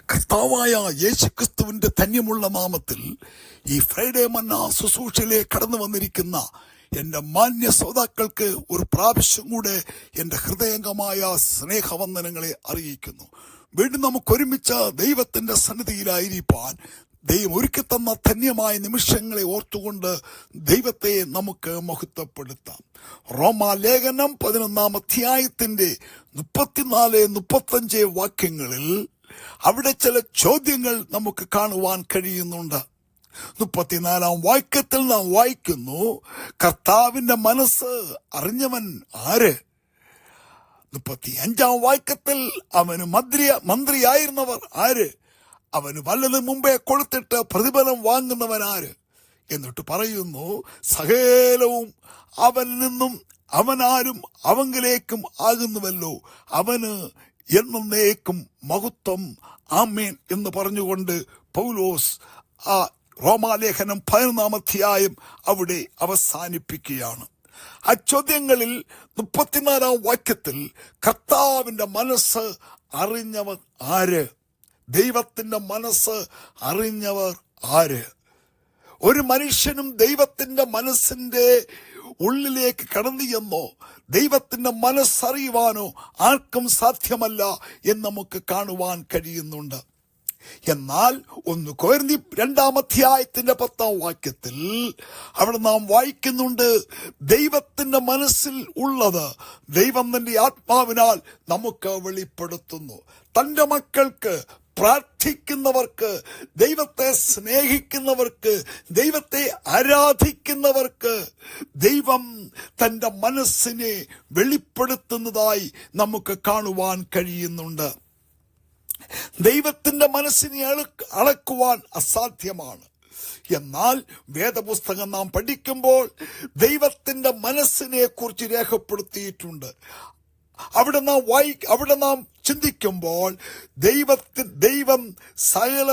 കർത്താവായ യേശുക്രിസ്തുവിന്റെ ധന്യമുള്ള നാമത്തിൽ ഈ ഫ്രൈഡേ മന്ന ശുശ്രൂഷയിലേക്ക് കടന്നു വന്നിരിക്കുന്ന എൻ്റെ മാന്യ ശ്രോതാക്കൾക്ക് ഒരു പ്രാവശ്യം കൂടെ എൻ്റെ ഹൃദയംഗമായ സ്നേഹവന്ദനങ്ങളെ അറിയിക്കുന്നു. വീണ്ടും നമുക്ക് ഒരുമിച്ച് ദൈവത്തിന്റെ സന്നിധിയിലായിരിക്കാൻ ദൈവം ഒരുക്കി തന്ന ധന്യമായ നിമിഷങ്ങളെ ഓർത്തുകൊണ്ട് ദൈവത്തെ നമുക്ക് മഹത്വപ്പെടുത്താം. റോമാലേഖനം 11 അധ്യായത്തിന്റെ 34-35 വാക്യങ്ങളിൽ അവിടെ ചില ചോദ്യങ്ങൾ നമുക്ക് കാണുവാൻ കഴിയുന്നുണ്ട്. 34 വാക്യത്തിൽ നാം വായിക്കുന്നു, കർത്താവിന്റെ മനസ്സ് അറിഞ്ഞവൻ ആര്? 35 വാക്യത്തിൽ അവന് മന്ത്രിയായിരുന്നവർ ആര്? അവന് വല്ലതും മുമ്പേ കൊടുത്തിട്ട് പ്രതിഫലം വാങ്ങുന്നവൻ ആര്? എന്നിട്ട് പറയുന്നു, സകലവും അവനിൽ നിന്നും അവനാരും അവങ്കിലേക്കും ആകുന്നുവല്ലോ, അവന് എന്നേക്കും മഹത്വം, ആമേൻ എന്ന് പറഞ്ഞുകൊണ്ട് പൗലോസ് ആ റോമാലേഖനം 11 അധ്യായം അവിടെ അവസാനിപ്പിക്കുകയാണ്. ആ ചോദ്യങ്ങളിൽ 34 വാക്യത്തിൽ കർത്താവിന്റെ മനസ്സ് അറിഞ്ഞവർ ആര്? ദൈവത്തിന്റെ മനസ്സ് അറിഞ്ഞവർ ആര്? ഒരു മനുഷ്യനും ദൈവത്തിന്റെ മനസ്സിന്റെ ഉള്ളിലേക്ക് കടന്നു ചെന്നോ ദൈവത്തിന്റെ മനസ്സറിയുവാനോ ആർക്കും സാധ്യമല്ല എന്ന് നമുക്ക് കാണുവാൻ കഴിയുന്നുണ്ട്. എന്നാൽ 1 കൊരിന്ത്യർ 2 അധ്യായത്തിന്റെ 10 വാക്യത്തിൽ അവിടെ നാം വായിക്കുന്നുണ്ട്, ദൈവത്തിന്റെ മനസ്സിൽ ഉള്ളത് ദൈവം തന്റെ ആത്മാവിനാൽ നമുക്ക് വെളിപ്പെടുത്തുന്നു. തന്റെ മക്കൾക്ക്, പ്രാർത്ഥിക്കുന്നവർക്ക്, ദൈവത്തെ സ്നേഹിക്കുന്നവർക്ക്, ദൈവത്തെ ആരാധിക്കുന്നവർക്ക് ദൈവം തന്റെ മനസ്സിനെ വെളിപ്പെടുത്തുന്നതായി നമുക്ക് കാണുവാൻ കഴിയുന്നുണ്ട്. ദൈവത്തിന്റെ മനസ്സിനെ അളക്കുവാൻ അസാധ്യമാണ്. എന്നാൽ വേദപുസ്തകം നാം പഠിക്കുമ്പോൾ ദൈവത്തിന്റെ മനസ്സിനെ കുറിച്ച് രേഖപ്പെടുത്തിയിട്ടുണ്ട്. അവിടെ നാം ചിന്തിക്കുമ്പോൾ ദൈവം സകല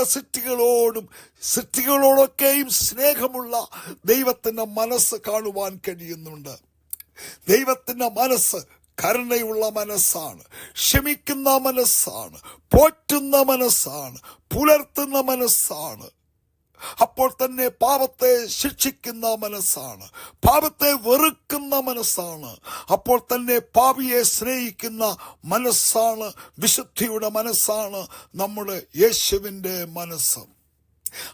സൃഷ്ടികളോടൊക്കെയും സ്നേഹമുള്ള ദൈവത്തിന്റെ മനസ്സ് കാണുവാൻ കഴിയുന്നുണ്ട്. ദൈവത്തിന്റെ മനസ്സ് കരുണയുള്ള മനസ്സാണ്, ക്ഷമിക്കുന്ന മനസ്സാണ്, പോറ്റുന്ന മനസ്സാണ്, പുലർത്തുന്ന മനസ്സാണ്. അപ്പോൾ തന്നെ പാപത്തെ ശിക്ഷിക്കുന്ന മനസ്സാണ്, പാപത്തെ വെറുക്കുന്ന മനസ്സാണ്. അപ്പോൾ തന്നെ പാപിയെ സ്നേഹിക്കുന്ന മനസ്സാണ്, വിശുദ്ധിയുടെ മനസ്സാണ് നമ്മുടെ യേശുവിന്റെ മനസ്സ്.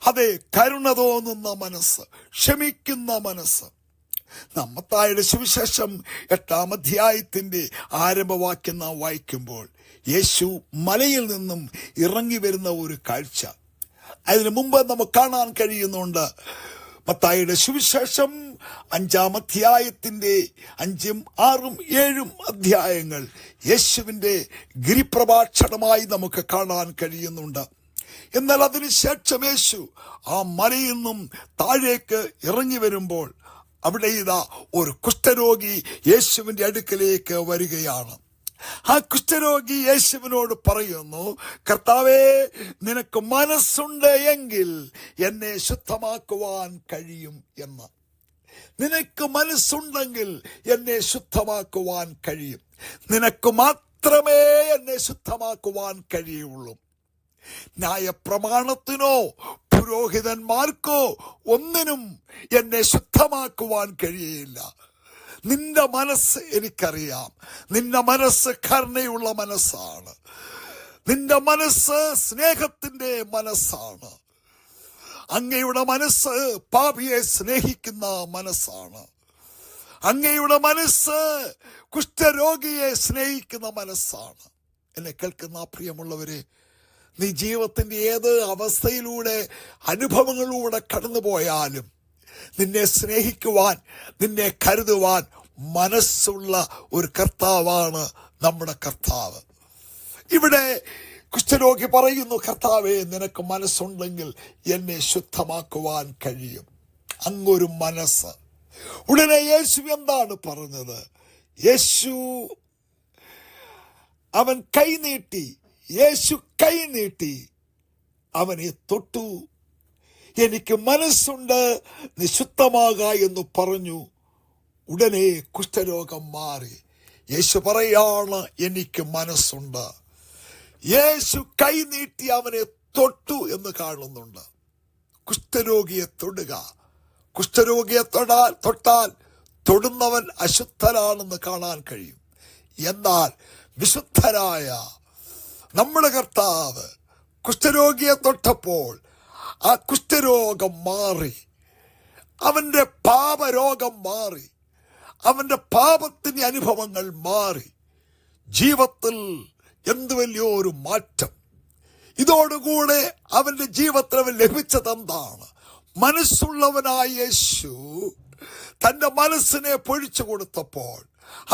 അതെ, കരുണ തോന്നുന്ന മനസ്സ്, ക്ഷമിക്കുന്ന മനസ്സ്. മത്തായിയുടെ സുവിശേഷം 8 അധ്യായത്തിന്റെ ആരംഭവാക്യം നാം വായിക്കുമ്പോൾ യേശു മലയിൽ നിന്നും ഇറങ്ങി വരുന്ന ഒരു കാഴ്ച അതിനു മുമ്പ് നമുക്ക് കാണാൻ കഴിയുന്നുണ്ട്. മത്തായിയുടെ സുവിശേഷം 5 അധ്യായത്തിന്റെ 5, 6, 7 അധ്യായങ്ങൾ യേശുവിന്റെ ഗിരിപ്രഭാഷണമായി നമുക്ക് കാണാൻ കഴിയുന്നുണ്ട്. എന്നാൽ അതിനുശേഷം യേശു ആ മലയിൽ നിന്നും താഴേക്ക് ഇറങ്ങി വരുമ്പോൾ അവിടെ ഇതാ ഒരു കുഷ്ഠരോഗി യേശുവിന്റെ അടുക്കലേക്ക് വരികയാണ്. ആ കുഷ്ഠരോഗി യേശുവിനോട് പറയുന്നു, കർത്താവേ, നിനക്ക് മനസ്സുണ്ട് എങ്കിൽ എന്നെ ശുദ്ധമാക്കുവാൻ കഴിയും എന്ന്. നിനക്ക് മനസ്സുണ്ടെങ്കിൽ എന്നെ ശുദ്ധമാക്കുവാൻ കഴിയും. നിനക്ക് മാത്രമേ എന്നെ ശുദ്ധമാക്കുവാൻ കഴിയുള്ളൂ. ന്യായപ്രമാണത്തിനോ പുരോഹിതന്മാർക്കോ ഒന്നിനും എന്നെ ശുദ്ധമാക്കുവാൻ കഴിയില്ല. നിന്റെ മനസ്സ് എനിക്കറിയാം. നിന്റെ മനസ്സ് കരുണയുള്ള മനസ്സാണ്. നിന്റെ മനസ്സ് സ്നേഹത്തിന്റെ മനസ്സാണ്. അങ്ങയുടെ മനസ്സ് പാപിയെ സ്നേഹിക്കുന്ന മനസ്സാണ്. അങ്ങയുടെ മനസ്സ് കുഷ്ഠരോഗിയെ സ്നേഹിക്കുന്ന മനസ്സാണ്. എന്നെ കേൾക്കുന്ന പ്രിയമുള്ളവരെ, നീ ജീവിതത്തിന്റെ ഏത് അവസ്ഥയിലൂടെ, അനുഭവങ്ങളിലൂടെ കടന്നുപോയാലും നിന്നെ സ്നേഹിക്കുവാൻ, നിന്നെ കരുതുവാൻ മനസ്സുള്ള ഒരു കർത്താവാണ് നമ്മുടെ കർത്താവ്. ഇവിടെ കുഷ്ഠരോഗി പറയുന്നു, കർത്താവേ, നിനക്ക് മനസ്സുണ്ടെങ്കിൽ എന്നെ ശുദ്ധമാക്കുവാൻ കഴിയും. അങ്ങൊരു മനസ്സ്. ഉടനെ യേശു എന്താണ് പറഞ്ഞത്? അവൻ യേശു കൈ നീട്ടി അവനെ തൊട്ടു. എനിക്ക് മനസ്സുണ്ട്, നീ ശുദ്ധമാക എന്ന് പറഞ്ഞു. ഉടനെ കുഷ്ഠരോഗം മാറി. യേശു പറയാണ്, എനിക്ക് മനസ്സുണ്ട്. യേശു കൈ നീട്ടി അവനെ തൊട്ടു എന്ന് കാണുന്നുണ്ട്. കുഷ്ഠരോഗിയെ തൊടുക, കുഷ്ഠരോഗിയെ തൊട്ടാൽ തൊടുന്നവൻ അശുദ്ധനാണെന്ന് കാണാൻ കഴിയും. എന്നാൽ വിശുദ്ധനായ നമ്മുടെ കർത്താവ് കുഷ്ഠരോഗിയെ തൊട്ടപ്പോൾ ആ കുഷ്ഠരോഗം മാറി, അവന്റെ പാപരോഗം മാറി, അവന്റെ പാപത്തിന്റെ അനുഭവങ്ങൾ മാറി. ജീവിതത്തിൽ എന്ത് വലിയൊരു മാറ്റം! ഇതോടുകൂടെ അവന്റെ ജീവിതത്തിൽ അവൻ ലഭിച്ചതെന്താണ്? മനസ്സുള്ളവനായ യേശു തന്റെ മനസ്സിനെ പൊഴിച്ചു കൊടുത്തപ്പോൾ,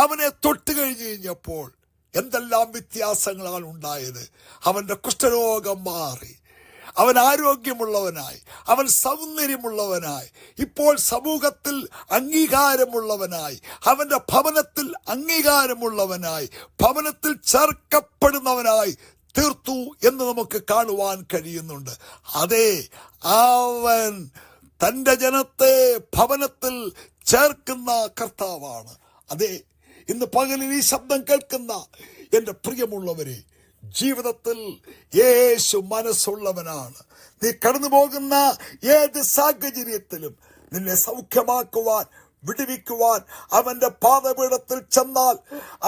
അവനെ തൊട്ട് കഴിഞ്ഞപ്പോൾ എന്തെല്ലാം വ്യത്യാസങ്ങളാണ് ഉണ്ടായത്. അവന്റെ കുഷ്ഠരോഗം മാറി, അവൻ ആരോഗ്യമുള്ളവനായി, അവൻ സൗന്ദര്യമുള്ളവനായി, ഇപ്പോൾ സമൂഹത്തിൽ അംഗീകാരമുള്ളവനായി, അവന്റെ ഭവനത്തിൽ അംഗീകാരമുള്ളവനായി, ഭവനത്തിൽ ചേർക്കപ്പെടുന്നവനായി തീർത്തു എന്ന് നമുക്ക് കാണുവാൻ കഴിയുന്നുണ്ട്. അതെ, അവൻ തന്റെ ജനത്തെ ഭവനത്തിൽ ചേർക്കുന്ന കർത്താവാണ്. അതെ, ഇന്ന് പകലിൽ ഈ ശബ്ദം കേൾക്കുന്ന എന്റെ പ്രിയമുള്ളവരെ, ജീവിതത്തിൽ യേശു മനസ്സുള്ളവനാണ്. നീ കടന്നു പോകുന്ന ഏത് സാഹചര്യത്തിലും നിന്നെ സൗഖ്യമാക്കുവാൻ, വിടുവിക്കുവാൻ അവന്റെ പാദപീഠത്തിൽ ചെന്നാൽ,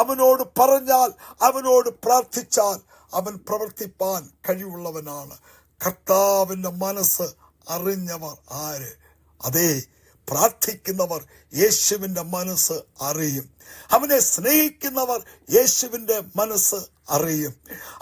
അവനോട് പറഞ്ഞാൽ, അവനോട് പ്രാർത്ഥിച്ചാൽ അവൻ പ്രവർത്തിപ്പാൻ കഴിവുള്ളവനാണ്. കർത്താവിന്റെ മനസ്സ് അറിഞ്ഞവർ ആര്? അതെ, പ്രാർത്ഥിക്കുന്നവർ യേശുവിന്റെ മനസ്സ് അറിയും. അവനെ സ്നേഹിക്കുന്നവർ യേശുവിന്റെ മനസ്സ് അറിയും.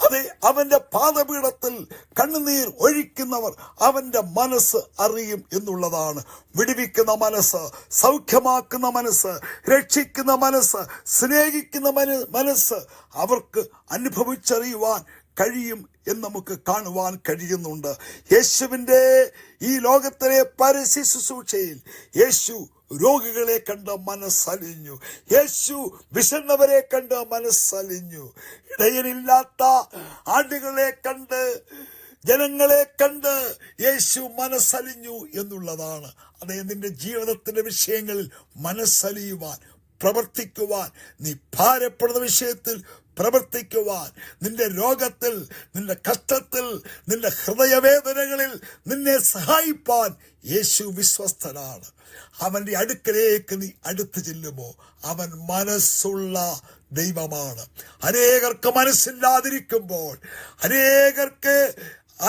അതെ, അവന്റെ പാദപീഠത്തിൽ കണ്ണുനീർ ഒഴിക്കുന്നവർ അവന്റെ മനസ്സ് അറിയും എന്നുള്ളതാണ്. വിടുവിക്കുന്ന മനസ്സ്, സൗഖ്യമാക്കുന്ന മനസ്സ്, രക്ഷിക്കുന്ന മനസ്സ്, സ്നേഹിക്കുന്ന മനസ്സ് അവർക്ക് അനുഭവിച്ചറിയുവാൻ കഴിയും എന്ന് നമുക്ക് കാണുവാൻ കഴിയുന്നുണ്ട്. യേശുവിന്റെ ഈ ലോകത്തിലെ പരസ്യ ശുശ്രൂഷയിൽ യേശു രോഗികളെ കണ്ട് മനസ്സലിഞ്ഞു, യേശു വിശന്നവരെ കണ്ട് മനസ്സലിഞ്ഞു, ഇടയനില്ലാത്ത ആടുകളെ കണ്ട്, ജനങ്ങളെ കണ്ട് യേശു മനസ്സലിഞ്ഞു എന്നുള്ളതാണ്. അതേ, നിന്റെ ജീവിതത്തിന്റെ വിഷയങ്ങളിൽ മനസ്സലിയുവാൻ, പ്രവർത്തിക്കുവാൻ, നീ ഭാരപ്പെടുന്ന വിഷയത്തിൽ പ്രവർത്തിക്കുവാൻ, നിന്റെ രോഗത്തിൽ, നിന്റെ കഷ്ടത്തിൽ, നിന്റെ ഹൃദയവേദനകളിൽ നിന്നെ സഹായിപ്പാൻ യേശു വിശ്വസ്തനാണ്. അവന്റെ അടുക്കലേക്ക് നീ അടുത്ത് ചെല്ലുമോ, അവൻ മനസ്സുള്ള ദൈവമാണ്. അനേകർക്ക് മനസ്സില്ലാതിരിക്കുമ്പോൾ,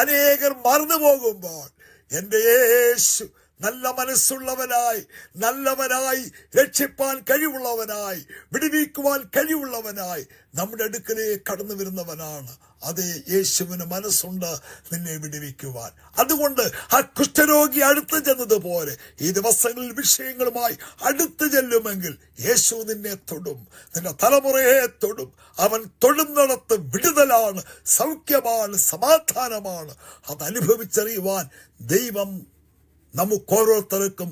അനേകർ മറന്നു പോകുമ്പോൾ, എന്റെ യേശു നല്ല മനസ്സുള്ളവനായി, നല്ലവനായി, രക്ഷിപ്പാൻ കഴിവുള്ളവനായി, വിടുവിക്കുവാൻ കഴിവുള്ളവനായി നമ്മുടെ അടുക്കലേക്ക് കടന്നു വരുന്നവനാണ്. അതേ, യേശുവിന് മനസ്സുണ്ട് നിന്നെ വിടുവിക്കുവാൻ. അതുകൊണ്ട് ആ കുഷ്ഠരോഗി അടുത്ത് ചെന്നതുപോലെ ഈ ദിവസങ്ങളിൽ വിഷയങ്ങളുമായി അടുത്ത് ചെല്ലുമെങ്കിൽ യേശു നിന്നെ തൊടും, നിന്റെ തലമുറയെ തൊടും. അവൻ തൊടുന്നിടത്ത് വിടുതലാണ്, സൗഖ്യമാണ്, സമാധാനമാണ്. അതനുഭവിച്ചറിയുവാൻ ദൈവം നമുക്കോരോരുത്തർക്കും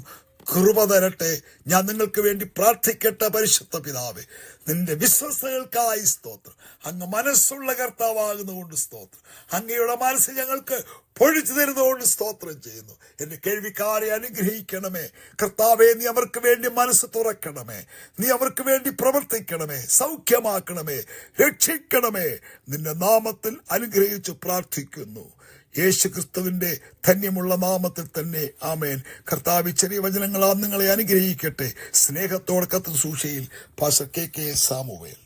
കൃപ തരട്ടെ. ഞാൻ നിങ്ങൾക്ക് വേണ്ടി പ്രാർത്ഥിക്കട്ടെ. പരിശുദ്ധ പിതാവേ, നിന്റെ വിശ്വസ്തകൾക്കായി സ്തോത്രം. അങ്ങ് മനസ്സുള്ള കർത്താവാകുന്നതുകൊണ്ട് സ്തോത്രം. അങ്ങയുടെ മനസ്സ് ഞങ്ങൾക്ക് പൊഴിച്ചു തരുന്നതുകൊണ്ട് സ്തോത്രം ചെയ്യുന്നു. എന്റെ കേൾവിക്കാരെ അനുഗ്രഹിക്കണമേ കർത്താവേ. നീ അവർക്ക് വേണ്ടി മനസ്സ് തുറക്കണമേ, നീ അവർക്ക് വേണ്ടി പ്രവർത്തിക്കണമേ, സൗഖ്യമാക്കണമേ, രക്ഷിക്കണമേ. നിന്റെ നാമത്തിൽ അനുഗ്രഹിച്ചു പ്രാർത്ഥിക്കുന്നു, യേശു ക്രിസ്തുവിന്റെ ധന്യമുള്ള നാമത്തിൽ തന്നെ, ആമേൻ. കർത്താവ് ചെറിയ വചനങ്ങളാൽ നിങ്ങളെ അനുഗ്രഹിക്കട്ടെ. സ്നേഹത്തോടെ കത്ത് സൂക്ഷയിൽ പാസ്റ്റർ കെ സാമുവേൽ.